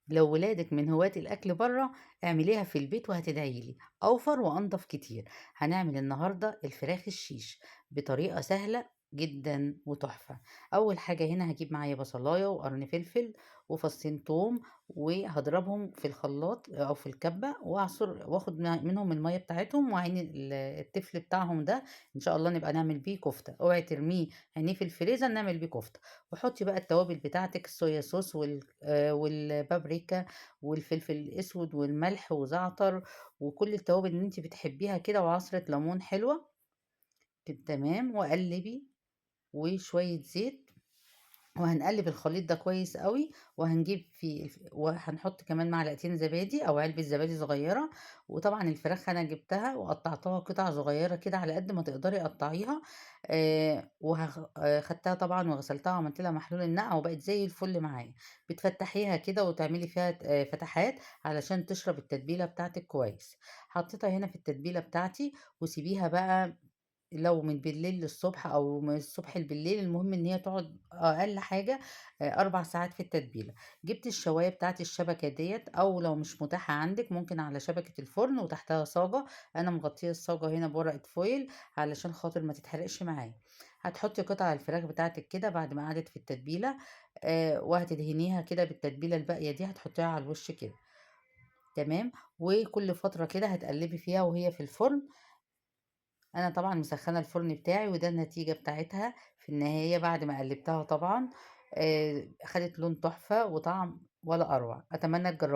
لو ولادك من هواة الأكل بره اعمليها في البيت وهتدعي لي، أوفر وأنضف كتير. هنعمل النهاردة الفراخ الشيش بطريقة سهلة جدا وتحفة. أول حاجة هنا هجيب معايا بصلاية وقرن فلفل وفصين توم، وهضربهم في الخلاط أو في الكبة وأعصر وآخد منهم المية بتاعتهم وعين التفل بتاعهم ده. إن شاء الله نبقى نعمل بيه كفتة، اوعي ترميه، هنيه في الفريزر نعمل بيه كفتة. وحطي بقى التوابل بتاعتك، الصويا صوص والبابريكا والفلفل الاسود والملح وزعتر وكل التوابل اللي انت بتحبيها كده، وعصرة ليمون حلوة كده تمام. وقلبي وشوية زيت، وهنقلب الخليط ده كويس قوي. وهنحط كمان معلقتين زبادي او علبة زبادي صغيرة. وطبعا الفراخ انا جبتها وقطعتها قطع صغيرة كده على قد ما تقدري قطعيها. خدتها طبعا وغسلتها وعملت لها محلول النقع وبقت زي الفل معايا. بتفتحيها كده وتعملي فيها فتحات علشان تشرب التتبيلة بتاعتك كويس. حطيتها هنا في التتبيلة بتاعتي وسيبيها بقى، لو من بالليل للصبح او من الصبح بالليل، المهم ان هي تقعد اقل حاجة 4 ساعات في التتبيلة. جبت الشواية بتاعت الشبكة ديت، او لو مش متاحة عندك ممكن على شبكة الفرن وتحتها صاجة. انا مغطية الصاجة هنا بورقة فويل علشان خاطر ما تتحرقش معايا. هتحطي قطع الفراخ بتاعتك كده بعد ما قعدت في التتبيلة، وهتدهنيها كده بالتتبيلة الباقية دي، هتحطيها على الوش كده تمام. وكل فترة كده هتقلبي فيها وهي في الفرن. انا طبعا مسخنه الفرن بتاعي، وده النتيجه بتاعتها في النهايه بعد ما قلبتها طبعا. خدت لون تحفه وطعم ولا اروع. اتمنى تجربوها.